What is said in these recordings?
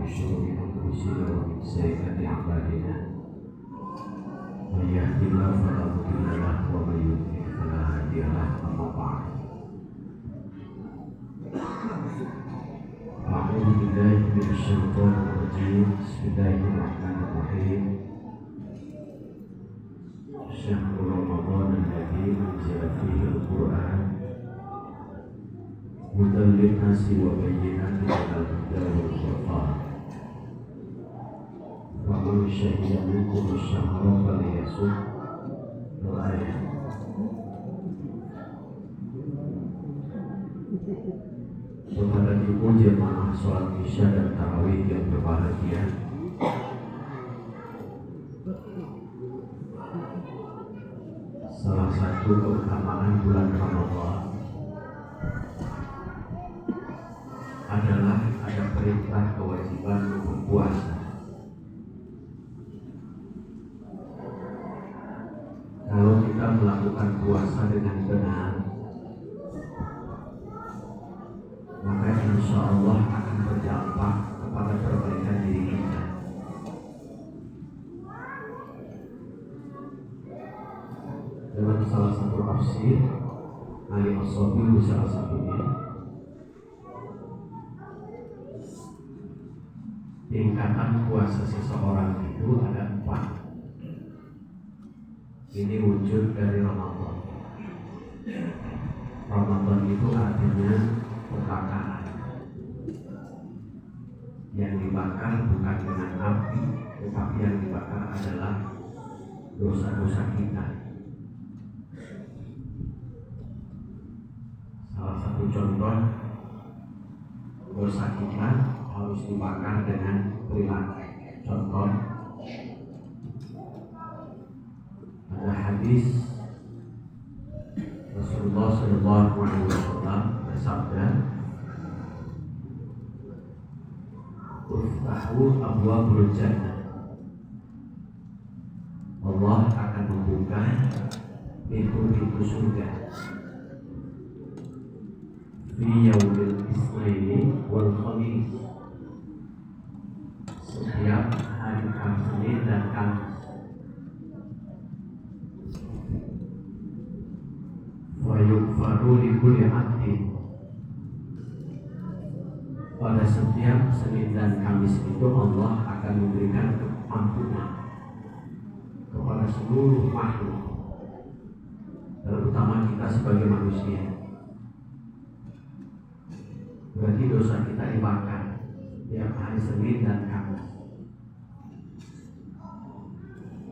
من شرور أنفسنا ومن سيئات أعمالنا من يهد الله فلا مضل له ومن يضلل فلا هادي له أما بعد أعوذ بالله من الشيطان الرجيم بسم الله الرحمن الرحيم شهر رمضان الذي أنزل فيه القرآن هدى للناس وبينات من الهدى والفرقان فمن شهد منكم الشهر فليصم الآية. Kepada ibu jemaah sholat isya dan tarawih yang berbahagia, salah satu keutamaan bulan Ramadan adalah ada perintah kewajiban untuk puasa. Kalau kita melakukan puasa dengan benar, maka insya Allah akan berdampak kepada perbaikan diri kita. Dalam salah satu tafsir, Ali As-Sabi salah satunya, tingkatan puasa seseorang itu ada 4. Ini wujud dari Ramadan. Ramadan itu artinya pembakaran. Yang dibakar bukan dengan api, tetapi yang dibakar adalah dosa-dosa kita. Salah satu contoh dosa kita harus dibakar dengan perilaku. Contoh, ada hadis Rasulullah SAW bersabda, "Uftahu abwabul jannah." Allah akan membuka pintu-pintu surga fi yaumil isnaini wal khamis, setiap hari Senin dan Kamis. Wa yughfaru li kulli 'abdin. Pada setiap Senin dan Kamis itu Allah akan memberikan ampunan kepada seluruh makhluk, terutama kita sebagai manusia. Berarti dosa kita dibakar setiap hari Senin dan Kamis.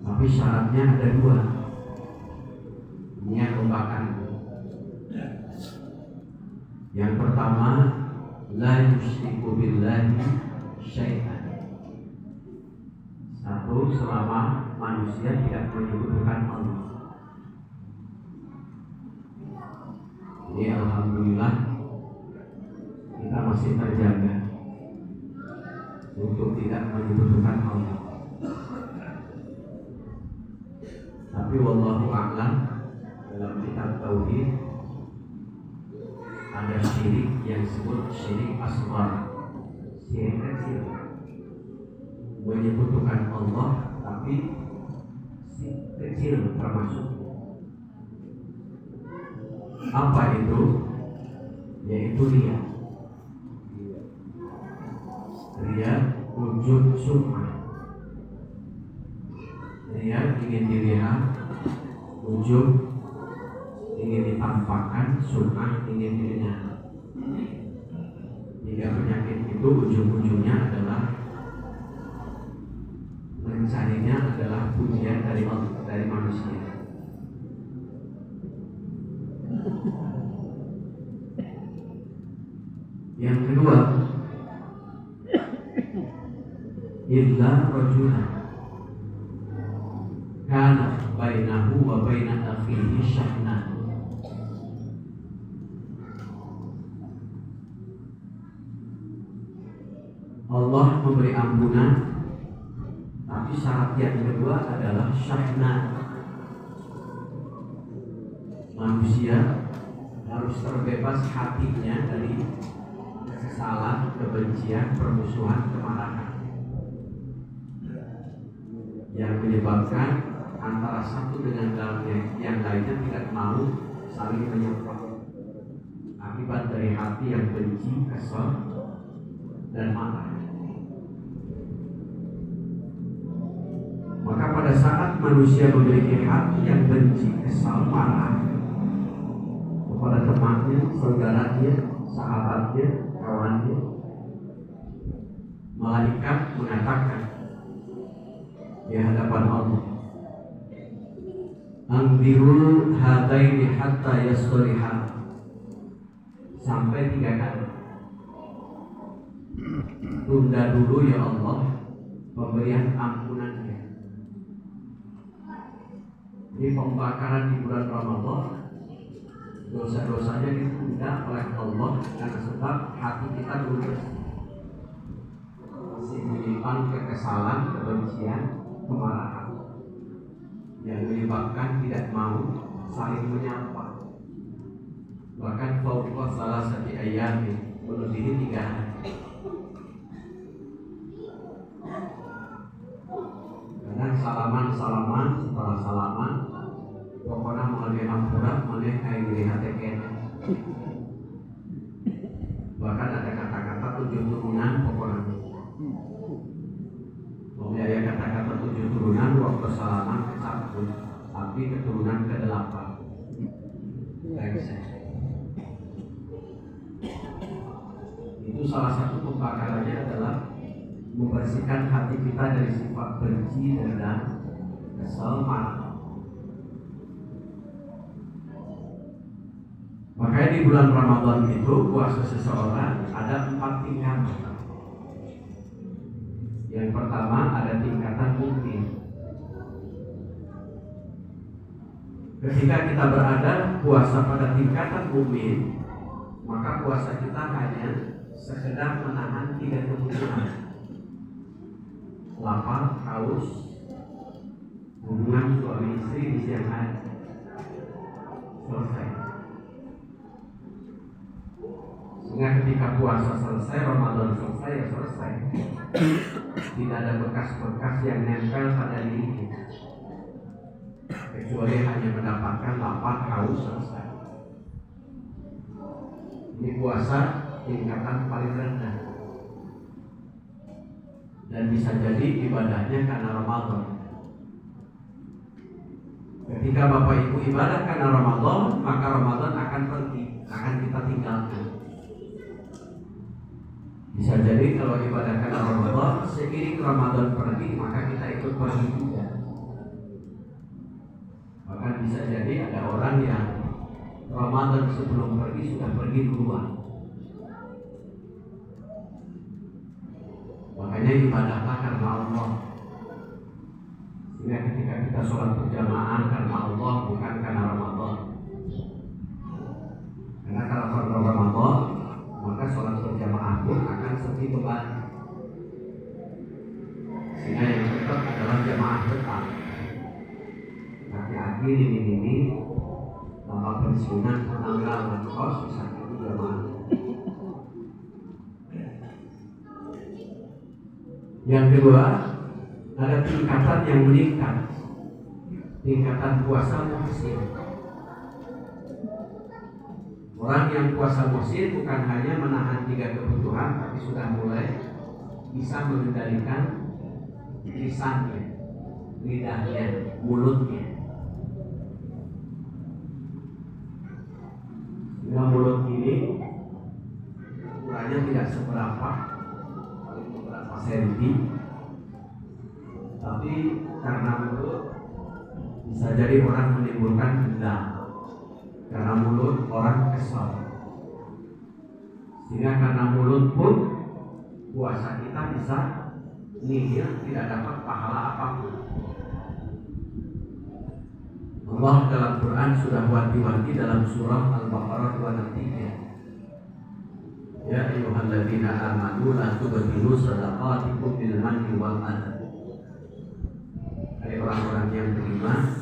Tapi syaratnya ada 2. Niat membakar. Yang pertama, la yusyriku billahi syai'an. 1, selama manusia tidak menyebutkan Allah. Ini alhamdulillah kita masih terjaga untuk tidak menyebutkan Allah. Tapi wallahu a'lam, dalam kitab tauhid ada syirik yang disebut syirik asghar, syirik kecil, menyebutkan Allah tapi kecil termasuk. Apa itu? Yaitu riya. Riya wujud sum'ah. Riya ingin dilihat, wujud ingin ditampakkan, sum'ah ingin didengar. Jika penyakit itu ujung-ujungnya adalah mencarinya adalah pujian dari manusia. Yang kedua, illa rajulan kana bainahu wa baina akhihi syahnan. Allah memberi ampunan, tapi syarat yang kedua adalah syahnan. Manusia harus terbebas hatinya dari kesalahan, kebencian, permusuhan, kemarahan yang menyebabkan antara satu dengan yang lainnya tidak mau saling menyapa akibat dari hati yang benci, kesal, dan marah. Maka pada saat manusia memiliki hati yang benci, kesal, marah kepada temannya, saudaranya, sahabatnya, kawannya, malaikat mengatakan di hadapan Allah, "Anzirul hadaini hatta yasliha," sampai 3 kali. Tunda dulu ya Allah pemberian ampunannya. Ini pembakaran di bulan Ramadan, dosa-dosanya ditunda oleh Allah karena sebab hati kita belum bersih, masih menyimpan kekesalan, kebencian, kemarahan yang menyebabkan tidak mau saling menyapa. Bahkan fauqa salasati ayyamin, melebihi 3 hari. Kadang salaman, setelah salaman pokoknya mengalami hampura, mengalami kayak gini hati kena. Bahkan ada kata-kata 7 turunan pokoknya. Membiayai kata-kata 7 turunan waktu salaman ke 1, tapi keturunan ke 8. Itu salah satu pembakarannya adalah membersihkan hati kita dari sifat benci, dendam, kesal, marah. Makanya di bulan Ramadan itu puasa seseorang ada 4 tingkatan. Yang pertama ada tingkatan mukmin. Ketika kita berada puasa pada tingkatan mukmin, maka puasa kita hanya sekedar menahan 3 kebutuhan: lapar, haus, hubungan suami istri di siang hari. Selesai. Sehingga ketika puasa selesai, Ramadan selesai, ya selesai. Tidak ada bekas-bekas yang nempel pada diri kita, kecuali hanya mendapatkan lapar, haus, selesai. Ini puasa tingkatan paling rendah, dan bisa jadi ibadahnya karena Ramadan. Ketika Bapak Ibu ibadah karena Ramadan, maka Ramadan akan pergi, akan kita tinggalkan. Bisa jadi kalau ibadah karena Ramadan, seiring Ramadan pergi, maka kita ikut pergi juga. Bahkan bisa jadi ada orang yang Ramadan sebelum pergi sudah pergi duluan. Makanya ibadahlah karena Allah. Sehingga ketika kita sholat berjamaah karena Allah, bukan karena Ramadan. Karena kalau karena Ramadan, maka sholat berjamaah pun akan sepi beban. Sehingga yang tetap adalah jamaah tetap. Hati-hati ini tanpa pensiunan penanggalan kos bisa itu jamaah. Yang kedua, ada tingkatan yang meningkat, tingkatan puasa muhsin. Orang yang puasa muhsin bukan hanya menahan 3 kebutuhan, tapi sudah mulai bisa mengendalikan lisannya, lidahnya, mulutnya. Sehingga mulut ini ukurannya tidak seberapa, paling beberapa senti, tapi karena mulut bisa jadi orang menimbulkan dendam. Karena mulut orang kesal. Sehingga karena mulut pun puasa kita bisa nihil, tidak dapat pahala apapun. Allah dalam Quran sudah wanti-wanti dalam surah Al-Baqarah 263. Ya ayyuhalladzina amanu la tubtilu shadaqatikum bil manni wal adha. Hai orang-orang yang beriman,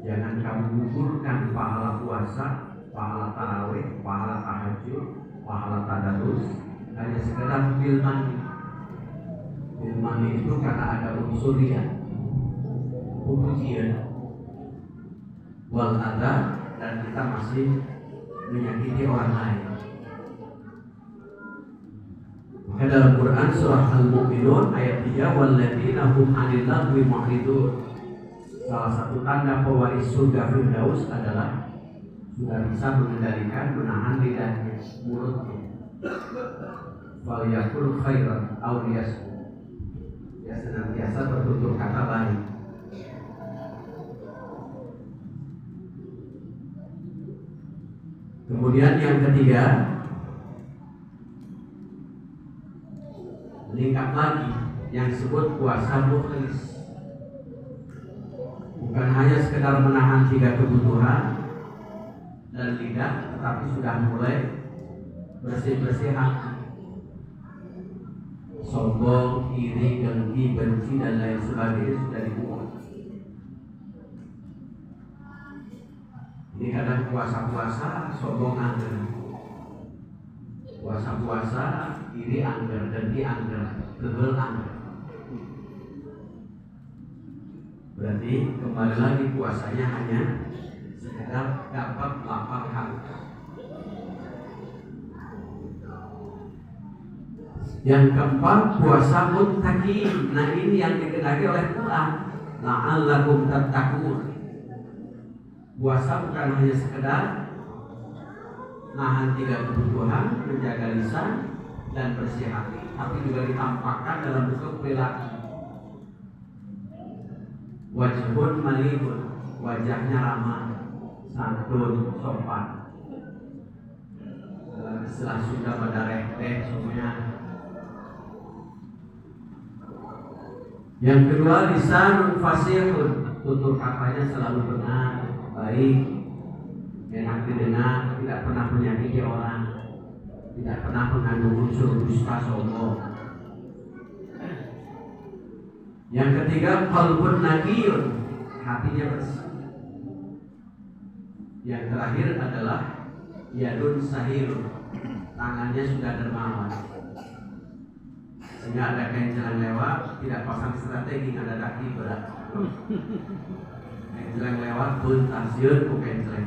jangan kamu gugurkan pahala puasa, pahala tarawih, pahala tahajud, pahala tadarus hanya sekedar bil mani. Bil mani itu karena ada unsur riya, pujian, wal adha, dan kita masih menyakiti orang lain. Maka dalam Quran surah Al-Mu'minun ayat 3, walladzina hum 'anil lagwi mu'ridun. Salah satu tanda pewaris surga Firdaus adalah sudah bisa mengendalikan, menahan lidahnya, mulutnya. Falyakul khairan aw liyasmut. Ya senantiasa bertutur kata baik. Kemudian yang ketiga, meningkat lagi yang disebut puasa mukhlis. Bukan hanya sekedar menahan 3 kebutuhan dan lidah, tetapi sudah mulai bersih-bersih hati. Sombong, iri, dengki, benci dan lain sebagainya sudah dibuang. Ini kadang puasa-puasa sombong angger, puasa-puasa iri angger, dengki angger, gegel angger. Berarti kembali lagi puasanya hanya sekedar dapat lapar hati. Yang keempat, puasa muttaqin. Nah ini yang dikehendaki oleh Quran, la'allakum tattaqun. Puasa bukan hanya sekedar nahan 3 kebutuhan, menjaga lisan dan bersih hati, tapi juga ditampakkan dalam bentuk perilaku. Wajhun malihun, wajahnya ramah, santun, sopan. Dalam istilah Sunda pada rehteh semuanya. Yang kedua, lisanun fasihun, tutur katanya selalu benar, baik, enak didengar, tidak pernah menyakiti orang, tidak pernah mengandung unsur dusta, sombong. Yang ketiga, qalbun naqiyun, hatinya bersih. Yang terakhir adalah yadun sahirun, tangannya sudah dermawan. Sehingga ada kencelan lewat, tidak pasang strategi, ada kaki berat. Kencelan lewat pun tasir ku kencelan.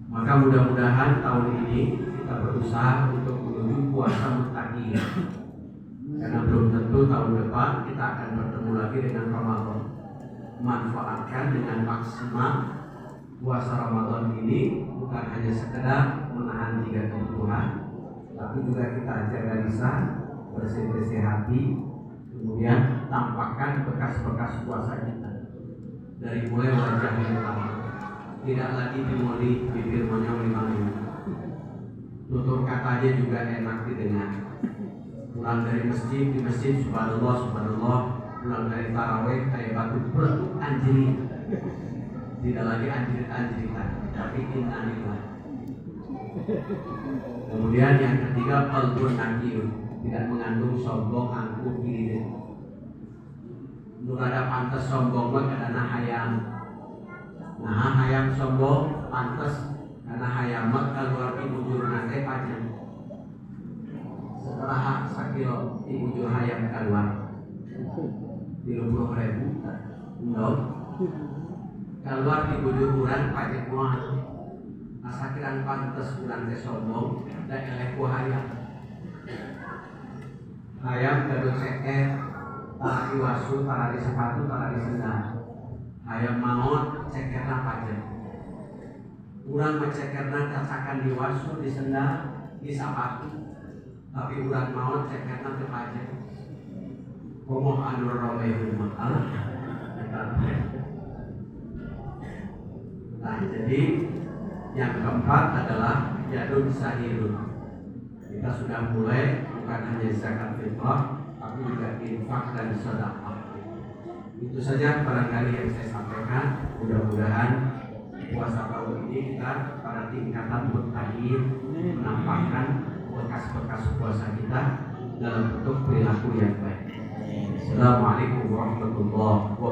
Maka mudah-mudahan tahun ini kita berusaha untuk menuju puasa muttaqin. Karena belum tentu tahun depan kita akan bertemu lagi dengan Ramadan. Manfaatkan dengan maksimal puasa Ramadan ini, bukan hanya sekedar menahan 3 kebutuhan, tapi juga kita jaga lisan, bersih-bersih hati, kemudian tampakkan bekas-bekas puasa kita. Dari mulai wajah yang utama, tidak lagi dimoli, bibir monyong-monyong, tutur katanya juga enak didengar. Pulang dari masjid, di masjid subhanallah, subhanallah. Pulang dari tarawih kayak batu peletuk anjing. Tidak lagi anjing-anjingan, tapi innalillah. Kemudian yang ketiga, qalbun naqiyun, tidak mengandung sombong, angkuh, iri. Nur ada pantas sombong karena hayam. Nah, hayam sombong pantas karena hayam keluar ibu juru nanti panjang. Setelah sakil ibu juru hayam keluar 30.000, keluar di bujur bulan pajak muat. Asakiran pantas bulan ke sombong dan eleku hayam. Hayam gadut seket, talaki wasu, talaki sepatu, talaki sendal. Hayam maut, cekerna pajak. Urang mencekerna cacakan di wasu, di sendal, di sepatu. Tapi urang maut cekerna ke pajak. Komoh anur romehul makalah. Nah, jadi yang keempat adalah yadun sahirun. Kita sudah mulai bukan hanya zakat fitrah, tapi juga infak dan sedekah. Itu saja barangkali yang saya sampaikan. Mudah-mudahan puasa tahun ini kita pada tingkatan muttaqin menampakkan bekas-bekas puasa kita dalam bentuk perilaku yang baik. Assalamualaikum warahmatullahi wabarakatuh.